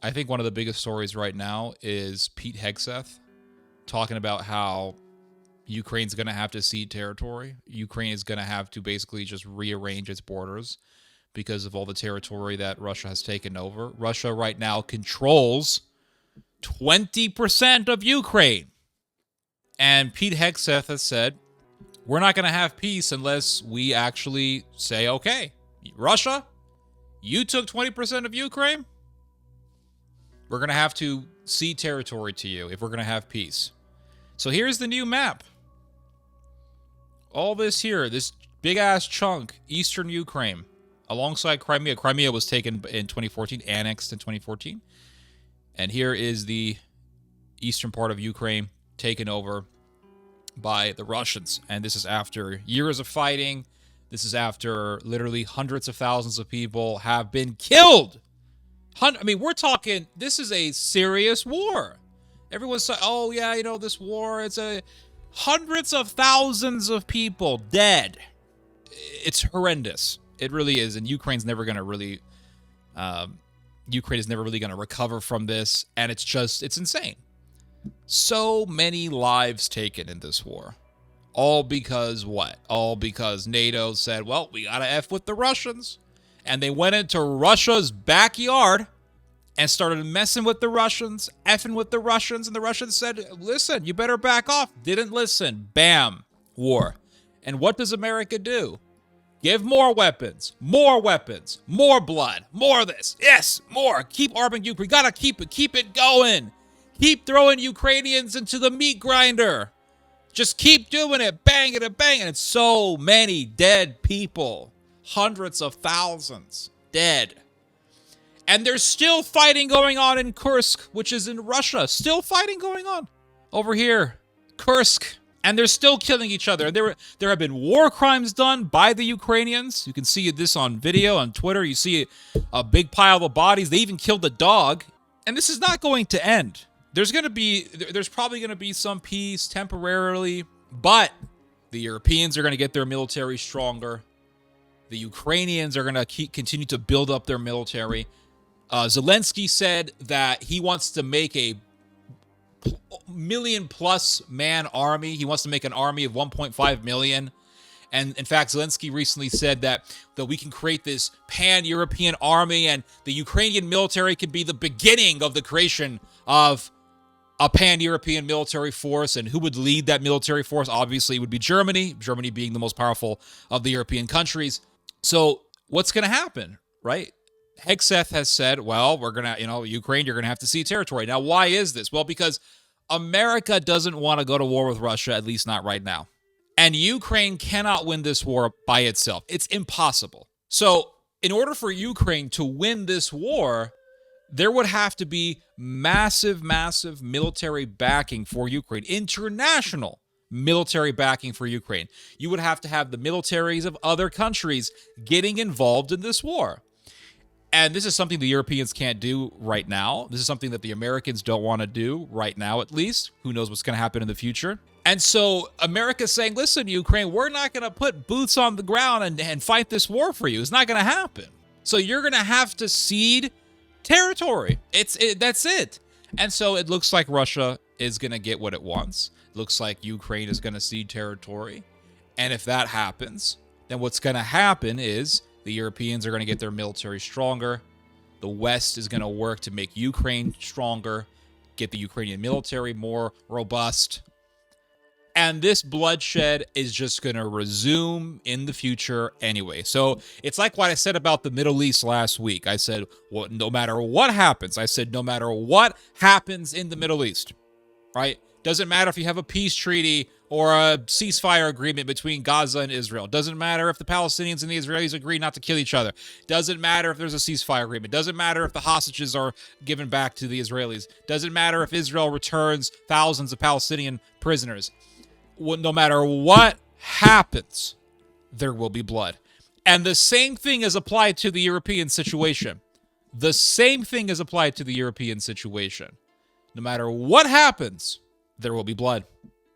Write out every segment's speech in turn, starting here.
I think one of the biggest stories right now is Pete Hegseth talking about how Ukraine's going to have to cede territory. Ukraine is going to have to basically just rearrange its borders because of all the territory that Russia has taken over. Russia right now controls 20% of Ukraine. And Pete Hegseth has said, we're not going to have peace unless we actually say, okay, Russia, you took 20% of Ukraine. We're going to have to cede territory to you if we're going to have peace. So here's the new map. All this here, this big-ass chunk, eastern Ukraine, alongside Crimea. Crimea was taken in 2014, annexed in 2014. And here is the eastern part of Ukraine taken over by the Russians. And this is after years of fighting. This is after literally hundreds of thousands of people have been killed. I mean, we're talking, this is a serious war. Everyone's saying, oh, yeah, you know, this war, it's hundreds of thousands of people dead. It's horrendous. It really is. And Ukraine's never going to really, Ukraine is never really going to recover from this. And it's insane. So many lives taken in this war. All because what? All because NATO said, well, we got to F with the Russians. And they went into Russia's backyard and started messing with the Russians, effing with the Russians. And the Russians said, listen, you better back off. Didn't listen. Bam. War. And what does America do? Give more weapons, more blood, more of this. Yes, more. Keep arming Ukraine. Gotta keep it going. Keep throwing Ukrainians into the meat grinder. Just keep doing it. Banging it, banging it. So many dead people. Hundreds of thousands dead. And there's still fighting going on in Kursk, which is in Russia. Still fighting going on. Over here, Kursk. And they're still killing each other. There have been war crimes done by the Ukrainians. You can see this on video, on Twitter. You see a big pile of bodies. They even killed a dog. And this is not going to end. There's probably going to be some peace temporarily, but the Europeans are going to get their military stronger. The Ukrainians are going to continue to build up their military. Zelensky said that he wants to make a million-plus man army. He wants to make an army of 1.5 million. And in fact, Zelensky recently said that we can create this pan-European army, and the Ukrainian military can be the beginning of the creation of a pan-European military force. And who would lead that military force? Obviously, it would be Germany. Germany being the most powerful of the European countries. So what's going to happen, right? Hegseth has said, well, we're going to, Ukraine, you're going to have to cede territory. Now, why is this? Well, because America doesn't want to go to war with Russia, at least not right now. And Ukraine cannot win this war by itself. It's impossible. So in order for Ukraine to win this war, there would have to be massive military backing for Ukraine, international military backing for Ukraine. You would have to have the militaries of other countries getting involved in this war. And this is something the Europeans can't do right now. This is something that the Americans don't want to do right now, at least. Who knows what's going to happen in the future? And so America's saying, listen, Ukraine, we're not going to put boots on the ground and fight this war for you. It's not going to happen. So you're going to have to cede territory. That's it. And so it looks like Russia is going to get what it wants. It looks like Ukraine is going to cede territory. And if that happens, then what's going to happen is the Europeans are going to get their military stronger. The West is going to work to make Ukraine stronger, get the Ukrainian military more robust. And this bloodshed is just going to resume in the future anyway. So it's like what I said about the Middle East last week. I said, well, no matter what happens, no matter what happens in the Middle East, right? Doesn't matter if you have a peace treaty or a ceasefire agreement between Gaza and Israel. Doesn't matter if the Palestinians and the Israelis agree not to kill each other. Doesn't matter if there's a ceasefire agreement. Doesn't matter if the hostages are given back to the Israelis. Doesn't matter if Israel returns thousands of Palestinian prisoners. No matter what happens, there will be blood. And the same thing is applied to the European situation. The same thing is applied to the European situation. No matter what happens, there will be blood.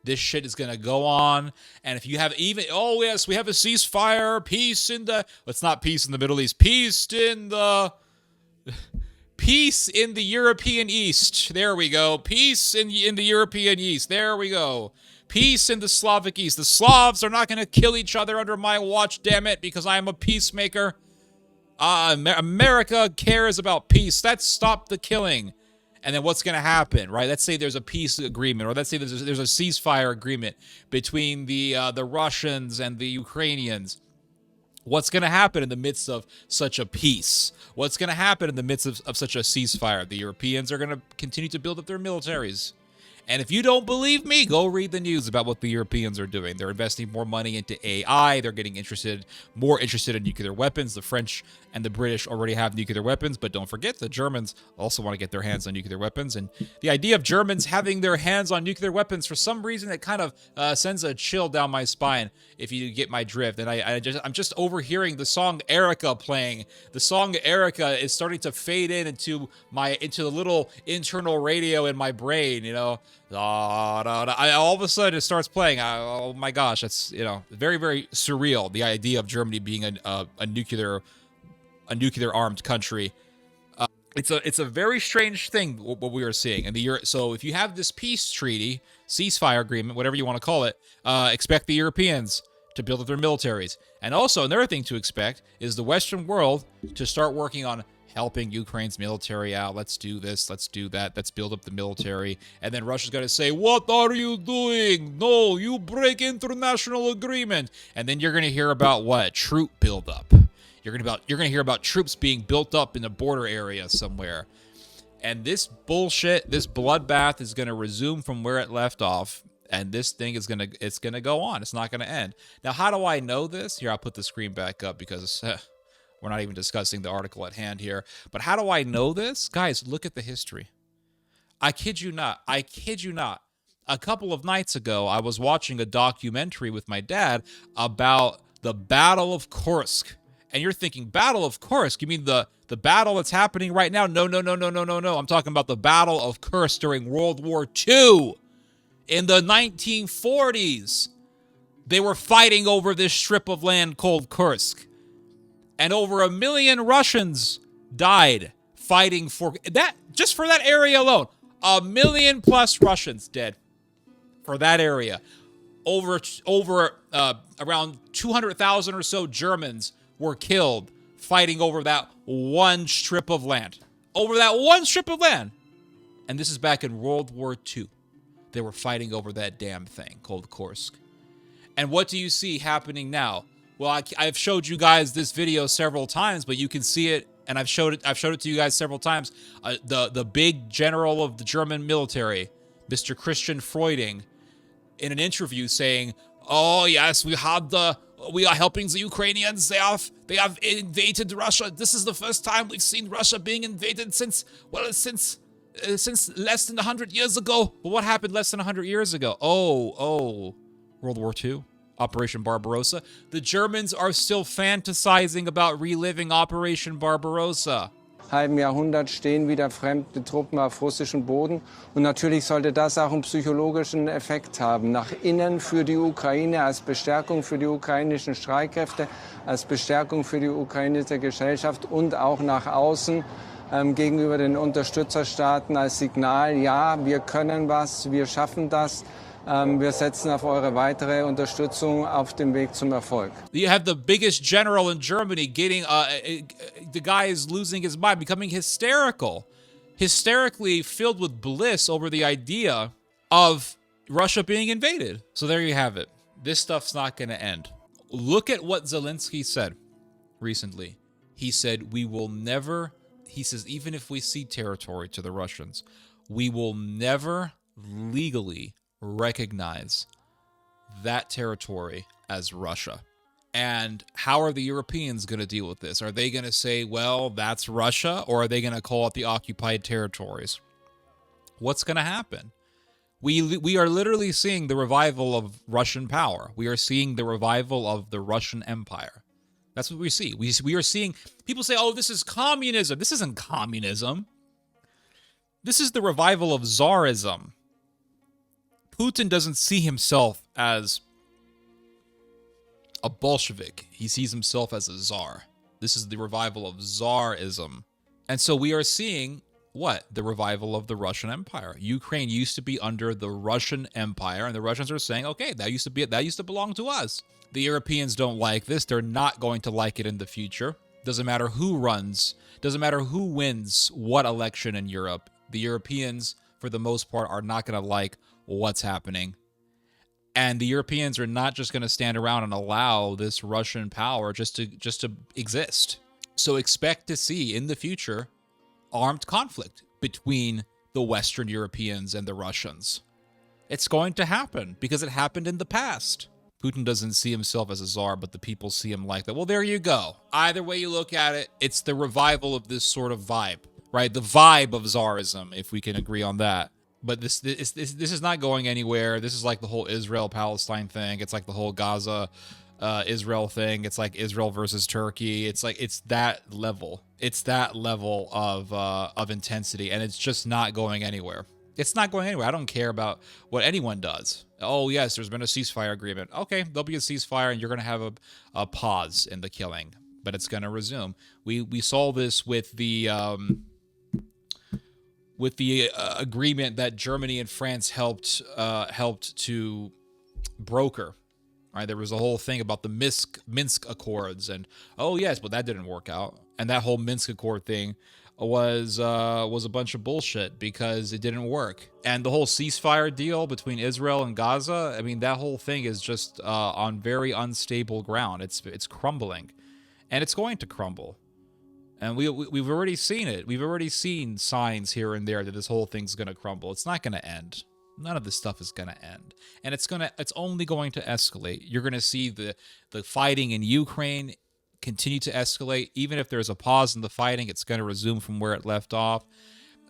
This shit is going to go on. And if you have oh yes, we have a ceasefire, peace in the, it's not peace in the Middle East, peace in the Peace in the European East. There we go. Peace in the European East. There we go. Peace in the Slavic East. The Slavs are not going to kill each other under my watch, damn it, because I am a peacemaker. America cares about peace. Let's stop the killing. And then what's going to happen, right? Let's say there's a peace agreement, or let's say there's a ceasefire agreement between the Russians and the Ukrainians. What's going to happen in the midst of such a peace? What's going to happen in the midst of such a ceasefire? The Europeans are going to continue to build up their militaries. And if you don't believe me, go read the news about what the Europeans are doing. They're investing more money into AI. They're getting more interested in nuclear weapons. The French and the British already have nuclear weapons, but don't forget the Germans also want to get their hands on nuclear weapons. And the idea of Germans having their hands on nuclear weapons, for some reason, it kind of sends a chill down my spine, if you get my drift. And I'm just overhearing the song Erica playing. The song Erica is starting to fade into the little internal radio in my brain, you know. All of a sudden it starts playing. Oh my gosh, that's, you know, very, very surreal. The idea of Germany being a nuclear armed country. It's a very strange thing what we are seeing. And so if you have this peace treaty, ceasefire agreement, whatever you want to call it, expect the Europeans to build up their militaries. And also another thing to expect is the Western world to start working on helping Ukraine's military out. Let's do this. Let's do that. Let's build up the military. And then Russia's going to say, what are you doing? No, you break international agreement. And then you're going to hear about what? Troop buildup. You're going to hear about troops being built up in the border area somewhere. And this bullshit, this bloodbath is going to resume from where it left off. And this thing is going to go on. It's not going to end. Now, how do I know this? Here, I'll put the screen back up because we're not even discussing the article at hand here. But how do I know this? Guys, look at the history. I kid you not. A couple of nights ago, I was watching a documentary with my dad about the Battle of Kursk. And you're thinking, Battle of Kursk? You mean the battle that's happening right now? No. I'm talking about the Battle of Kursk during World War II. In the 1940s, they were fighting over this strip of land called Kursk. And over 1 million Russians died fighting for that, just for that area alone. 1 million plus Russians dead for that area. Around 200,000 or so Germans were killed fighting over that one strip of land. Over that one strip of land. And this is back in World War II. They were fighting over that damn thing called Kursk. And what do you see happening now? Well, I've showed you guys this video several times, but you can see it, and I've showed it to you guys several times. The big general of the German military, Mr. Christian Freuding, in an interview saying, "Oh yes, we are helping the Ukrainians. They have invaded Russia. This is the first time we've seen Russia being invaded since less than 100 years ago." But what happened less than 100 years ago? Oh, World War II. Operation Barbarossa. The Germans are still fantasizing about reliving Operation Barbarossa. Halben Jahrhundert stehen wieder fremde Truppen auf russischem Boden. Und natürlich sollte das auch einen psychologischen Effekt haben. Nach innen für die Ukraine, als Bestärkung für die ukrainischen Streitkräfte, als Bestärkung für die ukrainische Gesellschaft und auch nach außen gegenüber den Unterstützerstaaten als Signal, ja, wir können was, wir schaffen das. Wir setzen auf eure weitere Unterstützung auf dem Weg zum Erfolg. You have the biggest general in Germany getting, the guy is losing his mind, becoming hysterically filled with bliss over the idea of Russia being invaded. So there you have it. This stuff's not going to end. Look at what Zelensky said recently. He said, he says, even if we cede territory to the Russians, we will never legally recognize that territory as Russia. And how are the Europeans going to deal with this? Are they going to say, well, that's Russia, or are they going to call it the occupied territories? What's going to happen? We are literally seeing the revival of Russian power. We are seeing the revival of the Russian Empire. That's what we see. We are seeing people say, oh, this is communism. This isn't communism. This is the revival of Tsarism. Putin doesn't see himself as a Bolshevik. He sees himself as a Tsar. This is the revival of Tsarism. And so we are seeing what? The revival of the Russian Empire. Ukraine used to be under the Russian Empire, and the Russians are saying, okay, that used to belong to us. The Europeans don't like this. They're not going to like it in the future. Doesn't matter who runs, doesn't matter who wins what election in Europe. The Europeans, for the most part, are not going to like what's happening. And the Europeans are not just going to stand around and allow this Russian power just to exist. So expect to see in the future armed conflict between the Western Europeans and the Russians. It's going to happen because it happened in the past. Putin doesn't see himself as a czar, but the people see him like that. Well, there you go. Either way you look at it, it's the revival of this sort of vibe, right? The vibe of czarism, if we can agree on that. But this is not going anywhere. This is like the whole Israel-Palestine thing. It's like the whole Gaza Israel thing. It's like Israel versus Turkey. It's that level. It's that level of intensity, and it's just not going anywhere. It's not going anywhere. I don't care about what anyone does. Oh, yes, there's been a ceasefire agreement. Okay, there'll be a ceasefire, and you're going to have a pause in the killing, but it's going to resume. We saw this with the agreement that Germany and France helped to broker. Right, there was a whole thing about the Minsk Accords, and oh yes, but that didn't work out. And that whole Minsk Accord thing was a bunch of bullshit because it didn't work. And the whole ceasefire deal between Israel and Gaza, I mean, that whole thing is just on very unstable ground. It's crumbling, and it's going to crumble. And we've already seen it. We've already seen signs here and there that this whole thing's going to crumble. It's not going to end. None of this stuff is going to end. And it's only going to escalate. You're going to see the fighting in Ukraine continue to escalate. Even if there's a pause in the fighting, it's going to resume from where it left off.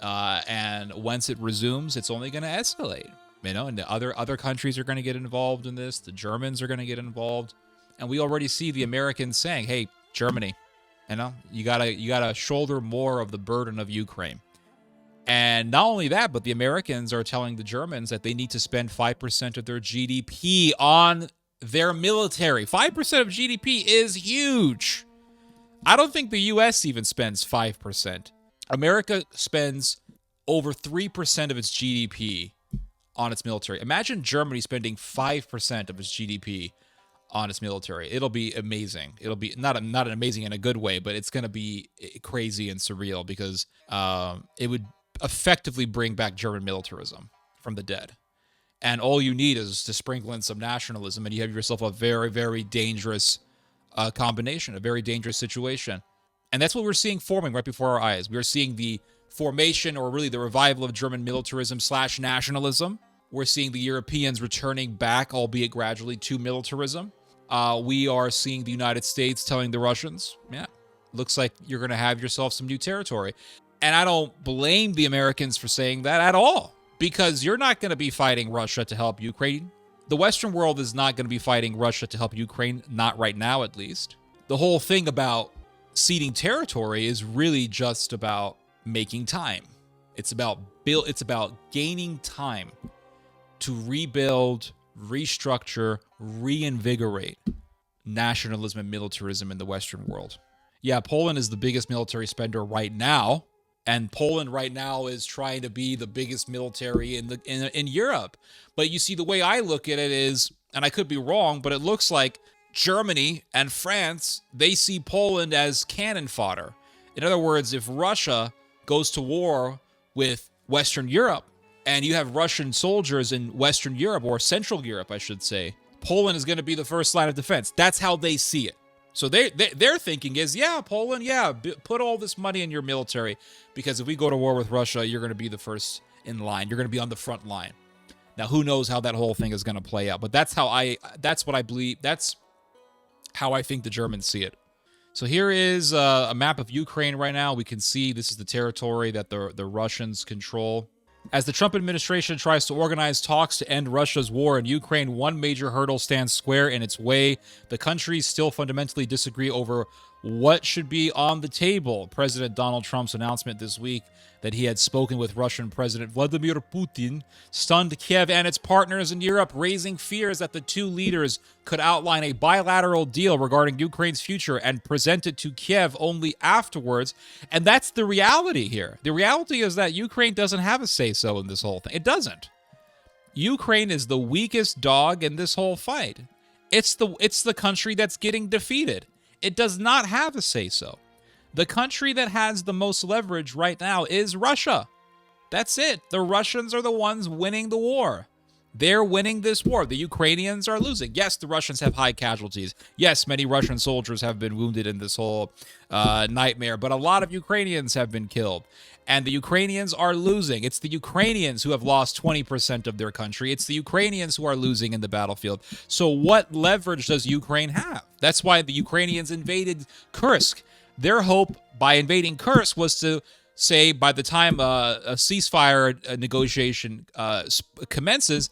And once it resumes, it's only going to escalate. And the other countries are going to get involved in this. The Germans are going to get involved. And we already see the Americans saying, hey, Germany, you gotta shoulder more of the burden of Ukraine. And not only that, but the Americans are telling the Germans that they need to spend 5% of their GDP on their military. 5% of GDP is huge. I don't think the U.S. even spends 5%. America spends over 3% of its GDP on its military. Imagine Germany spending 5% of its GDP on its military. It'll be amazing. It'll be not amazing in a good way, but it's going to be crazy and surreal because it would effectively bring back German militarism from the dead. And all you need is to sprinkle in some nationalism, and you have yourself a very, very dangerous combination, a very dangerous situation. And that's what we're seeing forming right before our eyes. We're seeing the formation, or really the revival, of German militarism / nationalism. We're seeing the Europeans returning back, albeit gradually, to militarism. We are seeing the United States telling the Russians, yeah, looks like you're going to have yourself some new territory. And I don't blame the Americans for saying that at all, because you're not going to be fighting Russia to help Ukraine. The Western world is not going to be fighting Russia to help Ukraine, not right now at least. The whole thing about ceding territory is really just about making time. It's about gaining time to rebuild, restructure, reinvigorate nationalism and militarism in the Western world. Yeah, Poland is the biggest military spender right now, and Poland right now is trying to be the biggest military in Europe. But you see, the way I look at it is, and I could be wrong, but it looks like Germany and France, they see Poland as cannon fodder. In other words, if Russia goes to war with Western Europe, and you have Russian soldiers in Western Europe, or Central Europe, I should say, Poland is going to be the first line of defense. That's how they see it. So their thinking is, yeah, Poland, yeah, put all this money in your military, because if we go to war with Russia, you're going to be the first in line. You're going to be on the front line. Now, who knows how that whole thing is going to play out, but that's what I believe. That's how I think the Germans see it. So here is a map of Ukraine right now. We can see this is the territory that the Russians control. As the Trump administration tries to organize talks to end Russia's war in Ukraine, one major hurdle stands square in its way. The countries still fundamentally disagree over What should be on the table? President Donald Trump's announcement this week that he had spoken with Russian President Vladimir Putin stunned Kiev and its partners in Europe, raising fears that the two leaders could outline a bilateral deal regarding Ukraine's future and present it to Kiev only afterwards. And that's the reality here. The reality is that Ukraine doesn't have a say-so in this whole thing. It doesn't. Ukraine is the weakest dog in this whole fight. It's the country that's getting defeated. It does not have a say-so. The country that has the most leverage right now is Russia. That's it. The Russians are the ones winning the war. They're winning this war. The Ukrainians are losing. Yes, the Russians have high casualties. Yes, many Russian soldiers have been wounded in this whole nightmare, but a lot of Ukrainians have been killed. And the Ukrainians are losing. It's the Ukrainians who have lost 20% of their country. It's the Ukrainians who are losing in the battlefield. So what leverage does Ukraine have? That's why the Ukrainians invaded Kursk. Their hope by invading Kursk was to say by the time a ceasefire negotiation commences,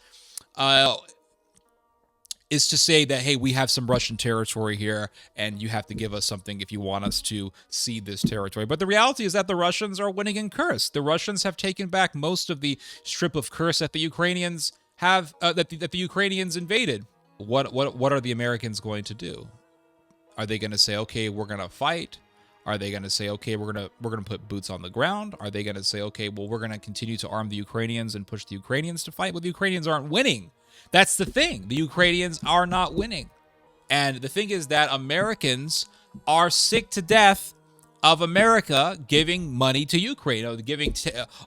is to say that, hey, we have some Russian territory here, and you have to give us something if you want us to cede this territory. But the reality is that the Russians are winning in Kursk. The Russians have taken back most of the strip of Kursk that the Ukrainians have, that the Ukrainians invaded. What are the Americans going to do? Are they going to say, okay, we're going to fight? Are they going to say, okay, we're going to put boots on the ground? Are they going to say, okay, well, we're going to continue to arm the Ukrainians and push the Ukrainians to fight? Well, the Ukrainians aren't winning. That's the thing. The Ukrainians are not winning. And the thing is that Americans are sick to death of America giving money to Ukraine, giving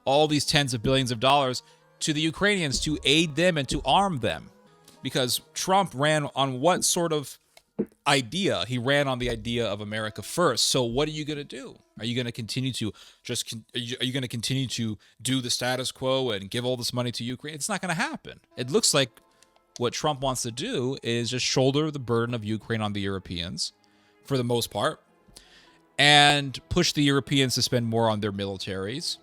all these tens of billions of dollars to the Ukrainians to aid them and to arm them. Because Trump ran on what sort of idea? He ran on the idea of America first. So what are you going to do? Are you going to continue to are you going to continue to do the status quo and give all this money to Ukraine? It's not going to happen. It looks like what Trump wants to do is just shoulder the burden of Ukraine on the Europeans for the most part and push the Europeans to spend more on their militaries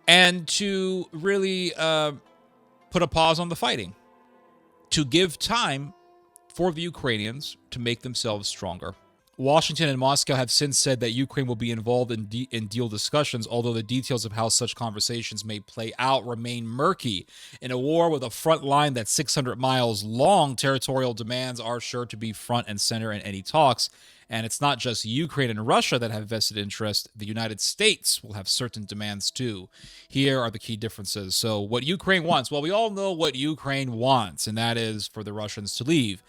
and to really put a pause on the fighting, to give time for the Ukrainians to make themselves stronger. Washington and Moscow have since said that Ukraine will be involved in deal discussions, although the details of how such conversations may play out remain murky. In a war with a front line that's 600 miles long, territorial demands are sure to be front and center in any talks. And it's not just Ukraine and Russia that have vested interest. The United States will have certain demands too. Here are the key differences. So what Ukraine wants, well, we all know what Ukraine wants, and that is for the Russians to leave.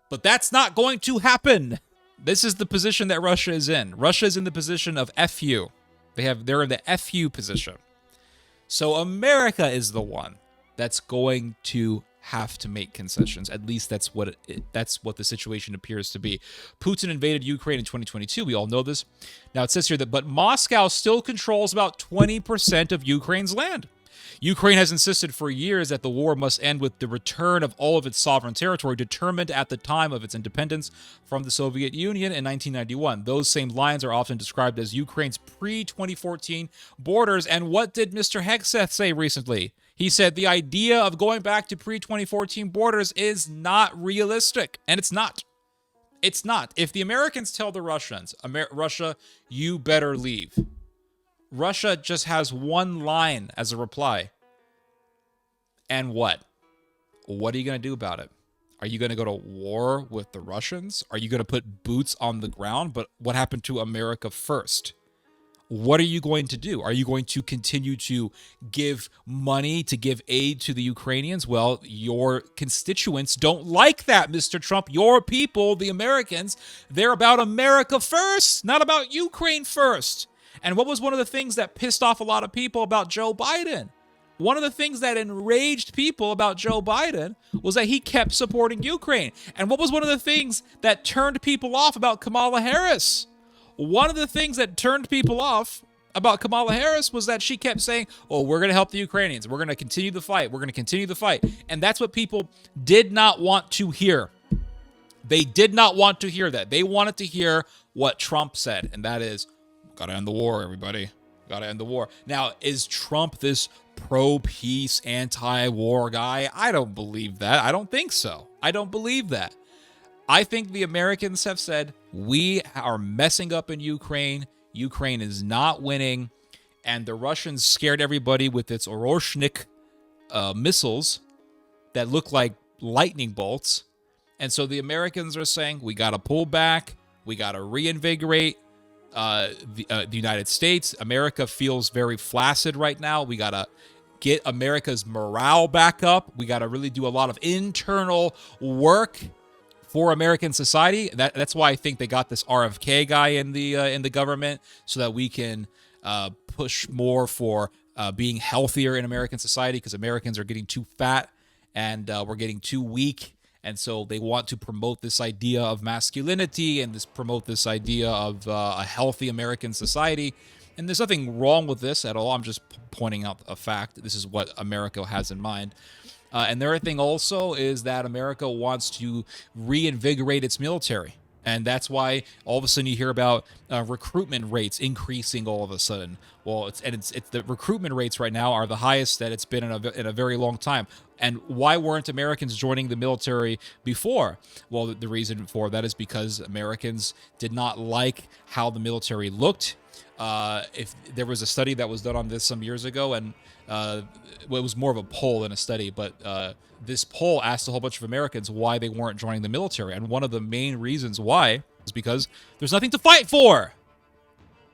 But that's not going to happen. This is the position that Russia is in. Russia is in the position of FU. They're in the FU position. So America is the one that's going to have to make concessions. At least that's what the situation appears to be. Putin invaded Ukraine in 2022. We all know this. Now it says here but Moscow still controls about 20% of Ukraine's land. Ukraine has insisted for years that the war must end with the return of all of its sovereign territory determined at the time of its independence from the Soviet Union in 1991. Those same lines are often described as Ukraine's pre-2014 borders. And what did Mr. Hegseth say recently? He said the idea of going back to pre-2014 borders is not realistic. And it's not. It's not. If the Americans tell the Russians, Russia, you better leave, Russia just has one line as a reply. And what? What are you going to do about it? Are you going to go to war with the Russians? Are you going to put boots on the ground? But what happened to America first? What are you going to do? Are you going to continue to give money, to give aid to the Ukrainians? Well, your constituents don't like that, Mr. Trump. Your people, the Americans, they're about America first, not about Ukraine first. And what was one of the things that pissed off a lot of people about Joe Biden? One of the things that enraged people about Joe Biden was that he kept supporting Ukraine. And what was one of the things that turned people off about Kamala Harris? One of the things that turned people off about Kamala Harris was that she kept saying, oh, we're going to help the Ukrainians. We're going to continue the fight. We're going to continue the fight. And that's what people did not want to hear. They did not want to hear that. They wanted to hear what Trump said, and that is, gotta end the war, everybody. Gotta end the war. Now, is Trump this pro-peace, anti-war guy? I don't believe that. I don't think so. I don't believe that. I think the Americans have said, we are messing up in Ukraine. Ukraine is not winning. And the Russians scared everybody with its Oroshnik missiles that look like lightning bolts. And so the Americans are saying, we got to pull back. We got to reinvigorate the United States. America feels very flaccid right now. We got to get America's morale back up. We got to really do a lot of internal work for American society. That's why I think they got this RFK guy in the government, so that we can push more for being healthier in American society, because Americans are getting too fat and we're getting too weak. And so they want to promote this idea of masculinity and promote this idea of a healthy American society. And there's nothing wrong with this at all. I'm just pointing out a fact. This is what America has in mind. And the other thing also is that America wants to reinvigorate its military. And that's why all of a sudden you hear about recruitment rates increasing all of a sudden. Well, it's the recruitment rates right now are the highest that it's been in a very long time. And why weren't Americans joining the military before? Well, the reason for that is because Americans did not like how the military looked. If there was a study that was done on this some years ago, and it was more of a poll than a study, but this poll asked a whole bunch of Americans why they weren't joining the military. And one of the main reasons why is because there's nothing to fight for.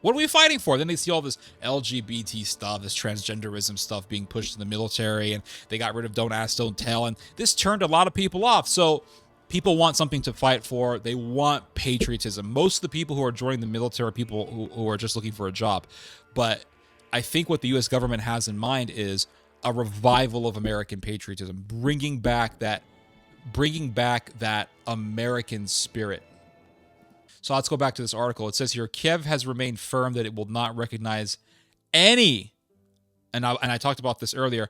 What are we fighting for? Then they see all this LGBT stuff, this transgenderism stuff being pushed in the military, and they got rid of Don't Ask, Don't Tell, and this turned a lot of people off. So people want something to fight for. They want patriotism. Most of the people who are joining the military are people who are just looking for a job. But I think what the U.S. government has in mind is a revival of American patriotism, bringing back that American spirit. So let's go back to this article. It says here, Kiev has remained firm that it will not recognize any, and I talked about this earlier,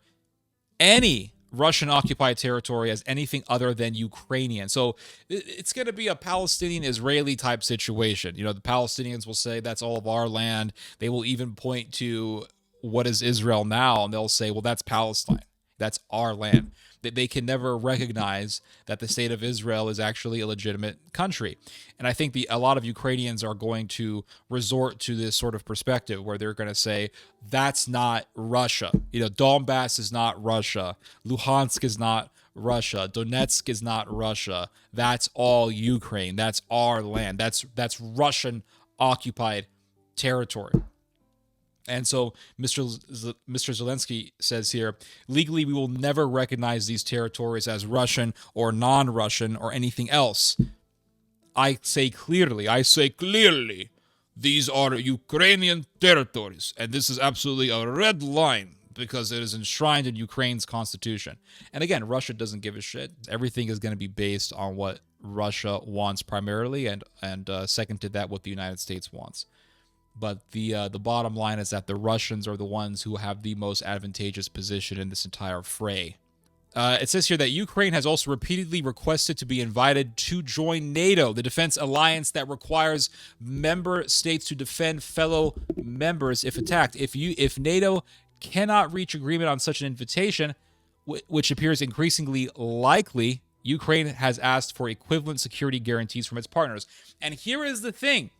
any Russian-occupied territory as anything other than Ukrainian. So it's going to be a Palestinian-Israeli type situation. You know, the Palestinians will say that's all of our land. They will even point to what is Israel now, and they'll say, well, that's Palestine. That's our land. They can never recognize that the state of Israel is actually a legitimate country. And I think a lot of Ukrainians are going to resort to this sort of perspective where they're going to say, that's not Russia. You know, Donbass is not Russia. Luhansk is not Russia. Donetsk is not Russia. That's all Ukraine. That's our land. That's Russian occupied territory. And so Mr. Zelensky says here, legally, we will never recognize these territories as Russian or non-Russian or anything else. I say clearly, these are Ukrainian territories. And this is absolutely a red line because it is enshrined in Ukraine's constitution. And again, Russia doesn't give a shit. Everything is going to be based on what Russia wants primarily, and second to that, what the United States wants. But the bottom line is that the Russians are the ones who have the most advantageous position in this entire fray. It says here that Ukraine has also repeatedly requested to be invited to join NATO, the defense alliance that requires member states to defend fellow members if attacked. If NATO cannot reach agreement on such an invitation, which appears increasingly likely, Ukraine has asked for equivalent security guarantees from its partners. And here is the thing.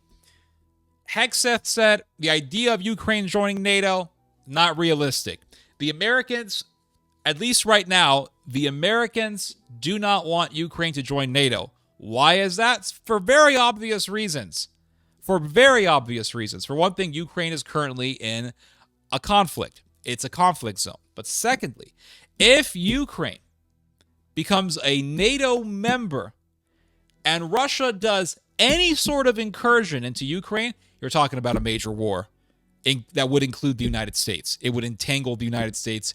Hegseth said the idea of Ukraine joining NATO, not realistic. The Americans, at least right now, the Americans do not want Ukraine to join NATO. Why is that? For very obvious reasons. For one thing, Ukraine is currently in a conflict. It's a conflict zone. But secondly, if Ukraine becomes a NATO member and Russia does any sort of incursion into Ukraine, you're talking about a major war that would include the United States. It would entangle the United States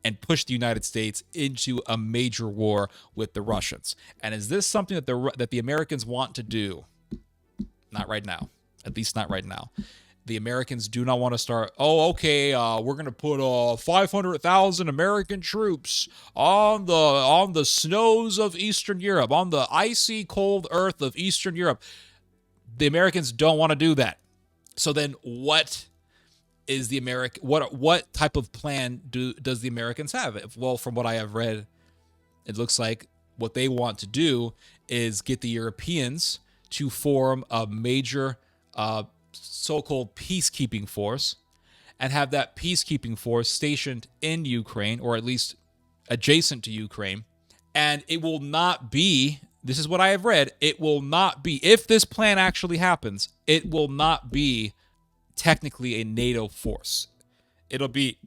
and push the United States into a major war with the Russians. And is this something that the Americans want to do? Not right now. At least not right now. The Americans do not want to start, we're going to put 500,000 American troops on the snows of Eastern Europe, on the icy cold earth of Eastern Europe. The Americans don't want to do that. So then what is what type of plan does the Americans have? Well, from what I have read, it looks like What they want to do is get the Europeans to form a major so-called peacekeeping force and have that peacekeeping force stationed in Ukraine, or at least adjacent to Ukraine. And it will not be, this is what I have read, it will not be, if this plan actually happens, it will not be technically a NATO force. It'll be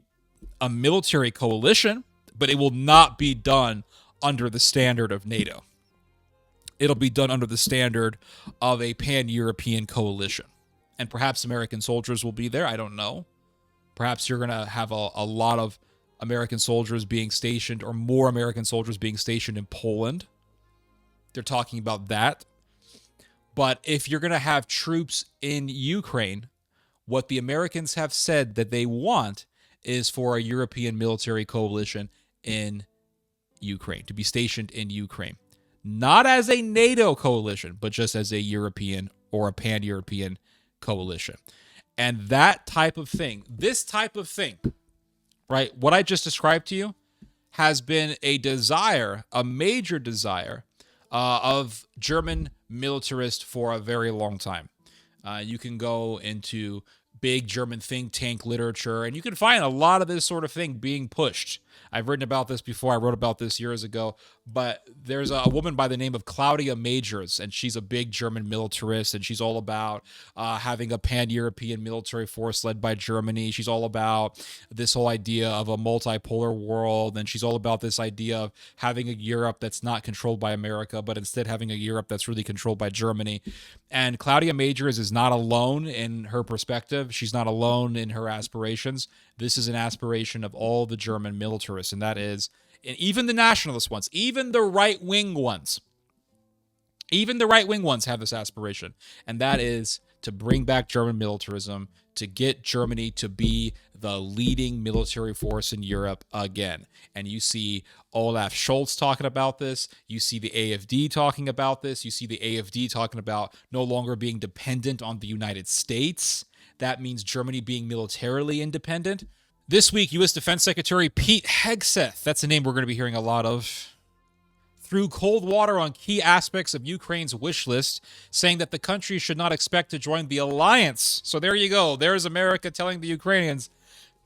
a military coalition, but it will not be done under the standard of NATO. It'll be done under the standard of a pan-European coalition. And perhaps American soldiers will be there. I don't know. Perhaps you're going to have a lot of American soldiers being stationed, or more American soldiers being stationed in Poland. They're talking about that. But if you're going to have troops in Ukraine, what the Americans have said that they want is for a European military coalition in Ukraine, to be stationed in Ukraine. Not as a NATO coalition, but just as a European or a pan-European coalition. And that type of thing, this type of thing, right, what I just described to you, has been a desire, a major desire, of German militarists for a very long time. You can go into big German think tank literature, and you can find a lot of this sort of thing being pushed. I've written about this before. I wrote about this years ago, but there's a woman by the name of Claudia Magers, and she's a big German militarist, and she's all about having a pan-European military force led by Germany. She's all about this whole idea of a multipolar world, and she's all about this idea of having a Europe that's not controlled by America, but instead having a Europe that's really controlled by Germany. And Claudia Magers is not alone in her perspective. She's not alone in her aspirations. This is an aspiration of all the German militarists, and that is, and even the nationalist ones, even the right-wing ones have this aspiration, and that is to bring back German militarism, to get Germany to be the leading military force in Europe again. And you see Olaf Scholz talking about this. You see the AfD talking about this. You see the AfD talking about no longer being dependent on the United States. That means Germany being militarily independent. This week, U.S. Defense Secretary Pete Hegseth, that's a name we're going to be hearing a lot of, threw cold water on key aspects of Ukraine's wish list, saying that the country should not expect to join the alliance. So there you go. There's America telling the Ukrainians,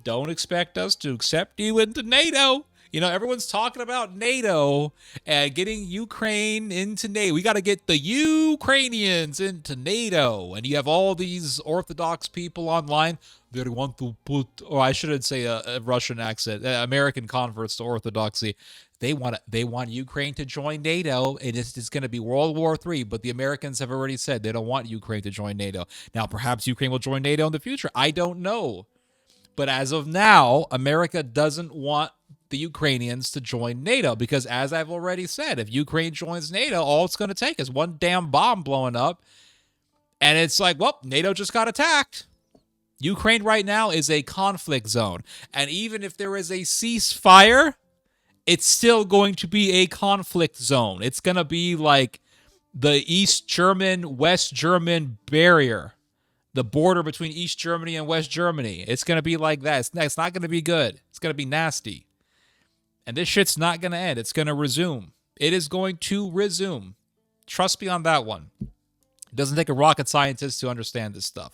don't expect us to accept you into NATO. You know, everyone's talking about NATO and getting Ukraine into NATO. We got to get the Ukrainians into NATO. And you have all these Orthodox people online that want to put, or I shouldn't say a Russian accent, American converts to Orthodoxy. They want Ukraine to join NATO, and it's going to be World War III. But the Americans have already said they don't want Ukraine to join NATO. Now, perhaps Ukraine will join NATO in the future. I don't know. But as of now, America doesn't want the Ukrainians to join NATO because, as I've already said, if Ukraine joins NATO, all it's going to take is one damn bomb blowing up. And it's like, well, NATO just got attacked. Ukraine right now is a conflict zone. And even if there is a ceasefire, it's still going to be a conflict zone. It's going to be like the East German, West German barrier. The border between East Germany and West Germany. It's going to be like that. It's not going to be good. It's going to be nasty. And this shit's not going to end. It's going to resume. It is going to resume. Trust me on that one. It doesn't take a rocket scientist to understand this stuff.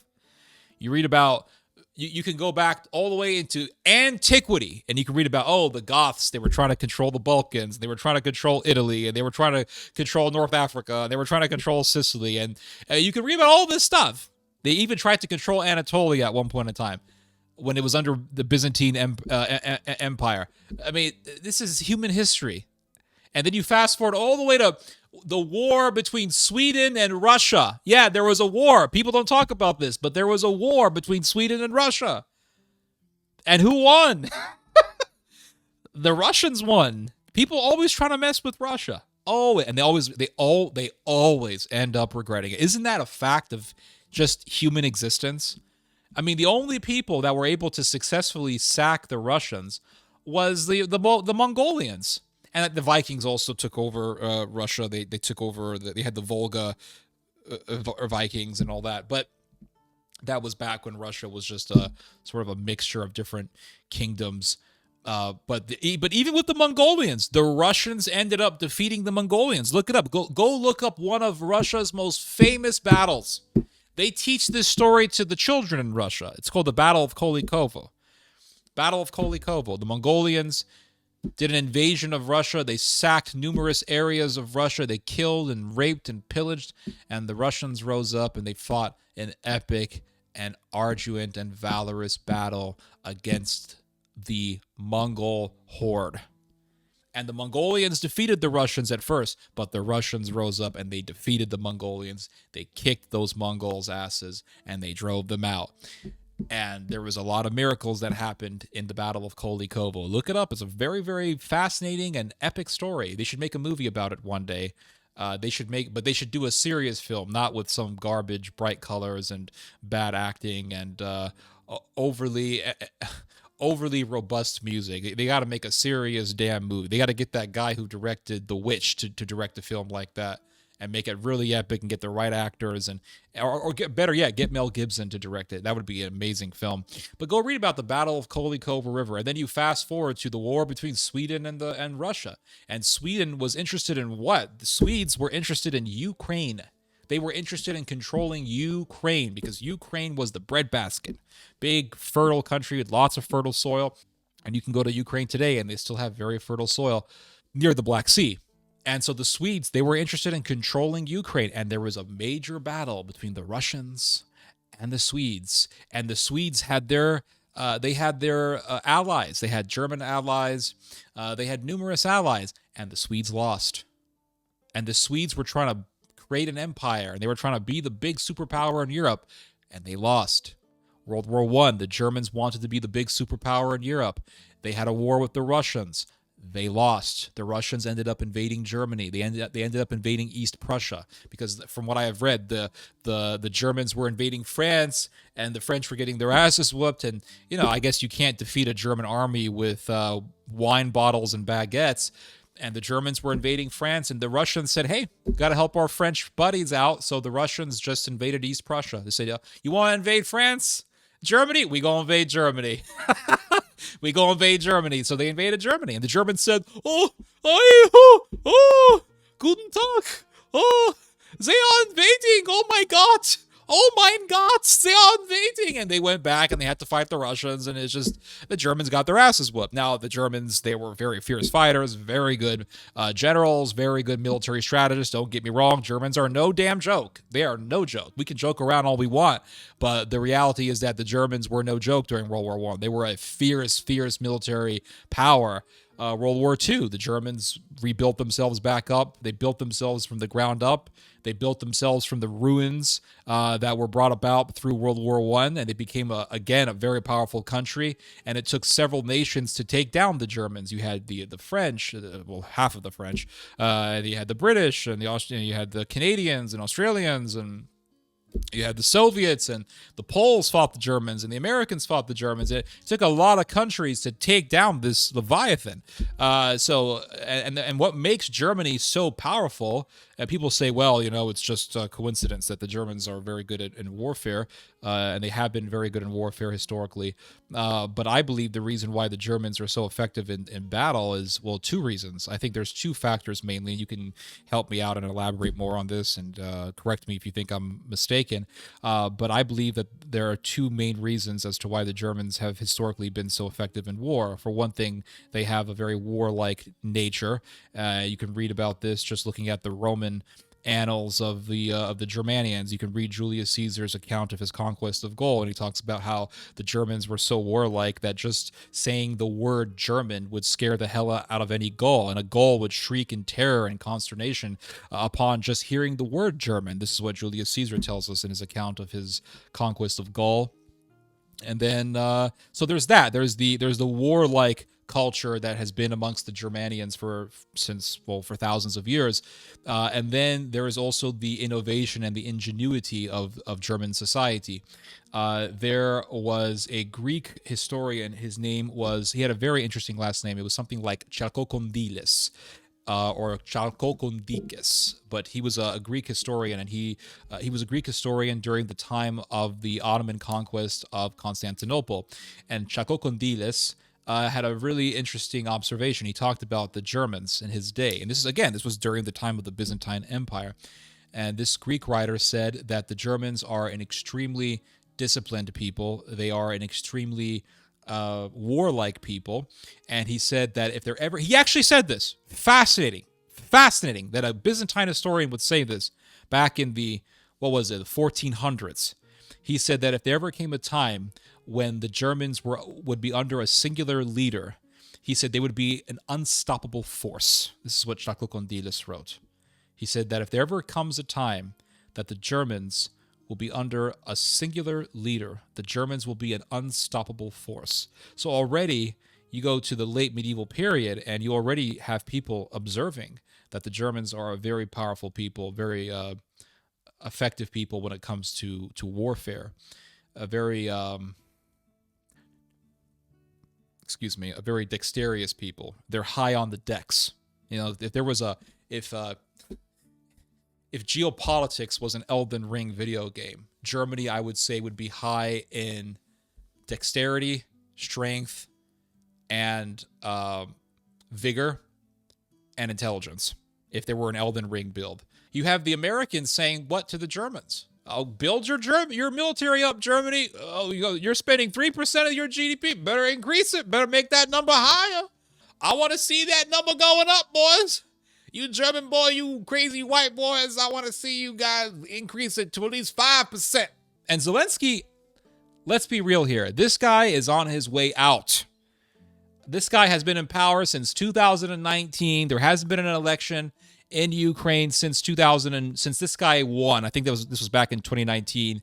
You read about, you can go back all the way into antiquity, and you can read about, the Goths, they were trying to control the Balkans, they were trying to control Italy, and they were trying to control North Africa, and they were trying to control Sicily, and you can read about all this stuff. They even tried to control Anatolia at one point in time when it was under the Byzantine Empire. I mean, this is human history. And then you fast forward all the way to the war between Sweden and Russia. Yeah, there was a war. People don't talk about this, but there was a war between Sweden and Russia. And who won? The Russians won. People always trying to mess with Russia. Oh, and they always end up regretting it. Isn't that a fact of just human existence? I mean, the only people that were able to successfully sack the Russians was the Mongolians. And the Vikings also took over Russia. They took over, they had the Volga Vikings and all that. But that was back when Russia was just a sort of a mixture of different kingdoms But even with the Mongolians, the Russians ended up defeating the Mongolians. Look it up. Go look up one of Russia's most famous battles. They teach this story to the children in Russia. It's called the Battle of Kulikovo. Battle of Kulikovo. The Mongolians did an invasion of Russia. They sacked numerous areas of Russia. They killed and raped and pillaged. And the Russians rose up and they fought an epic and arduous and valorous battle against the Mongol horde. And the Mongolians defeated the Russians at first, but the Russians rose up and they defeated the Mongolians. They kicked those Mongols' asses and they drove them out. And there was a lot of miracles that happened in the Battle of Kulikovo. Look it up. It's a very, very fascinating and epic story. They should make a movie about it one day. They should do a serious film, not with some garbage, bright colors and bad acting and overly robust music. They got to make a serious damn movie. They got to get that guy who directed The Witch to direct a film like that and make it really epic and get the right actors or get better yet, get Mel Gibson to direct it. That would be an amazing film. But go read about the Battle of Kulikovo River, and then you fast forward to the war between Sweden and Russia. And Sweden was interested in what? The Swedes were interested in Ukraine. They were interested in controlling Ukraine because Ukraine was the breadbasket. Big, fertile country with lots of fertile soil. And you can go to Ukraine today and they still have very fertile soil near the Black Sea. And so the Swedes, they were interested in controlling Ukraine. And there was a major battle between the Russians and the Swedes. And the Swedes had their allies. They had German allies. They had numerous allies. And the Swedes lost. And the Swedes were trying to create an empire. And they were trying to be the big superpower in Europe. And they lost. World War I, the Germans wanted to be the big superpower in Europe. They had a war with the Russians. They lost. The Russians ended up invading Germany. They ended up invading East Prussia because, from what I have read, the Germans were invading France and the French were getting their asses whooped. And I guess you can't defeat a German army with wine bottles and baguettes. And the Germans were invading France, and the Russians said, "Hey, we've got to help our French buddies out." So the Russians just invaded East Prussia. They said, "You want to invade France? Germany? We gonna invade Germany." We go invade Germany. So they invaded Germany. And the Germans said, guten Tag. Oh, they are invading. Oh, my God. Oh, mein Gott. They are invading. And they went back and they had to fight the Russians. And it's just the Germans got their asses whooped. Now, the Germans, they were very fierce fighters, very good generals, very good military strategists. Don't get me wrong. Germans are no damn joke. They are no joke. We can joke around all we want. But the reality is that the Germans were no joke during World War I. They were a fierce, fierce military power. World War II, the Germans rebuilt themselves back up. They built themselves from the ground up. They built themselves from the ruins that were brought about through World War I, and they became, again, a very powerful country. And it took several nations to take down the Germans. You had the French, half of the French. You had the British, and you had the Canadians and Australians, and you had the Soviets, and the Poles fought the Germans, and the Americans fought the Germans. It took a lot of countries to take down this Leviathan. And what makes Germany so powerful, and people say, well, it's just a coincidence that the Germans are very good in warfare, and they have been very good in warfare historically. But I believe the reason why the Germans are so effective in battle is, well, two reasons. I think there's two factors mainly. You can help me out and elaborate more on this and correct me if you think I'm mistaken. But I believe that there are two main reasons as to why the Germans have historically been so effective in war. For one thing, they have a very warlike nature. You can read about this just looking at the Roman annals of the Germanians. You can read Julius Caesar's account of his conquest of Gaul, and he talks about how the Germans were so warlike that just saying the word German would scare the hell out of any Gaul, and a Gaul would shriek in terror and consternation upon just hearing the word German. This is what Julius Caesar tells us in his account of his conquest of Gaul. And then, so there's that. There's the warlike culture that has been amongst the Germanians for thousands of years. And then there is also the innovation and the ingenuity of German society. There was a Greek historian. He had a very interesting last name. It was something like Chalkokondyles. Or Chalkokondikis, but he was a Greek historian, and he was a Greek historian during the time of the Ottoman conquest of Constantinople. And Chalkokondyles had a really interesting observation. He talked about the Germans in his day. And this was during the time of the Byzantine Empire. And this Greek writer said that the Germans are an extremely disciplined people. They are an extremely warlike people. And he said that if they're ever... He actually said this. Fascinating that a Byzantine historian would say this back in the 1400s. He said that if there ever came a time when the Germans would be under a singular leader, he said they would be an unstoppable force. This is what Jacques Condilis wrote. He said that if there ever comes a time that the Germans will be under a singular leader, the Germans will be an unstoppable force. So already you go to the late medieval period and you already have people observing that the Germans are a very powerful people, very effective people when it comes to warfare. A very dexterous people. They're high on the decks. You know, if geopolitics was an Elden Ring video game, Germany, I would say, would be high in dexterity, strength, and vigor and intelligence. If there were an Elden Ring build, you have the Americans saying what to the Germans? Oh, build your military up, Germany. Oh, you're spending 3% of your GDP. Better increase it. Better make that number higher. I want to see that number going up, boys. You German boy, you crazy white boys, I want to see you guys increase it to at least 5%. And Zelensky, let's be real here. This guy is on his way out. This guy has been in power since 2019. There hasn't been an election in Ukraine since since this guy won. I think this was back in 2019.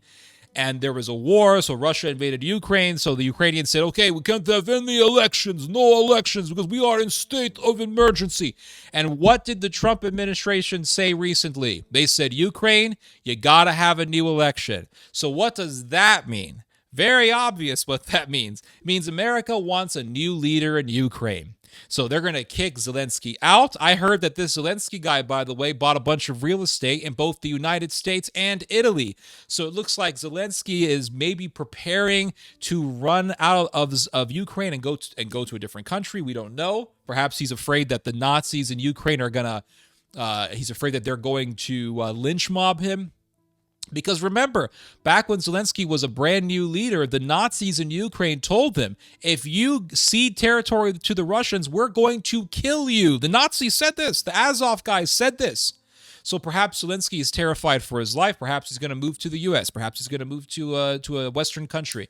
And there was a war, so Russia invaded Ukraine. So the Ukrainians said, okay, we can't have any elections, no elections, because we are in state of emergency. And what did the Trump administration say recently? They said, Ukraine, you got to have a new election. So what does that mean? Very obvious what that means. It means America wants a new leader in Ukraine. So they're going to kick Zelensky out. I heard that this Zelensky guy, by the way, bought a bunch of real estate in both the United States and Italy. So it looks like Zelensky is maybe preparing to run out of Ukraine and go to a different country. We don't know. Perhaps he's afraid that the Nazis in Ukraine are going to, he's afraid that they're going to lynch mob him. Because remember, back when Zelensky was a brand new leader, the Nazis in Ukraine told him, if you cede territory to the Russians, we're going to kill you. The Nazis said this. The Azov guys said this. So perhaps Zelensky is terrified for his life. Perhaps he's going to move to the U.S. Perhaps he's going to move to a Western country.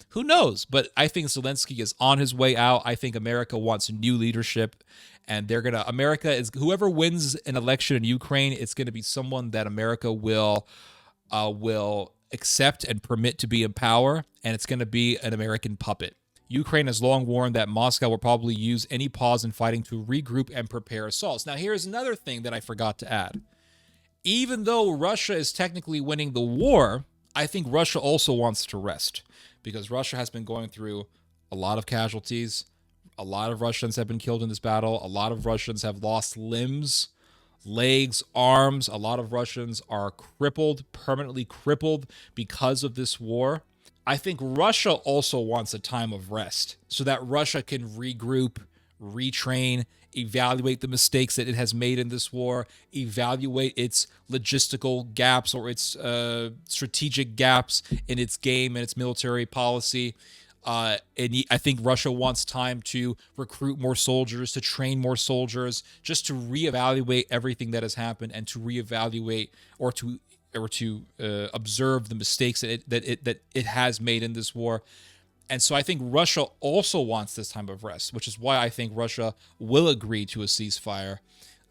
Who knows? But I think Zelensky is on his way out. I think America wants new leadership. And whoever wins an election in Ukraine, it's going to be someone that America will accept and permit to be in power, and it's going to be an American puppet. Ukraine has long warned that Moscow will probably use any pause in fighting to regroup and prepare assaults. Now, here's another thing that I forgot to add. Even though Russia is technically winning the war, I think Russia also wants to rest, because Russia has been going through a lot of casualties. A lot of Russians have been killed in this battle. A lot of Russians have lost limbs, legs, arms. A lot of Russians are permanently crippled because of this war. I think Russia also wants a time of rest so that Russia can regroup, retrain, evaluate the mistakes that it has made in this war, evaluate its logistical gaps or its strategic gaps in its game and its military policy. And I think Russia wants time to recruit more soldiers, to train more soldiers, just to reevaluate everything that has happened and to reevaluate or to observe the mistakes that it has made in this war. And so I think Russia also wants this time of rest, which is why I think Russia will agree to a ceasefire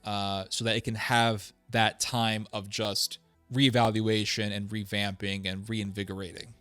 so that it can have that time of just reevaluation and revamping and reinvigorating.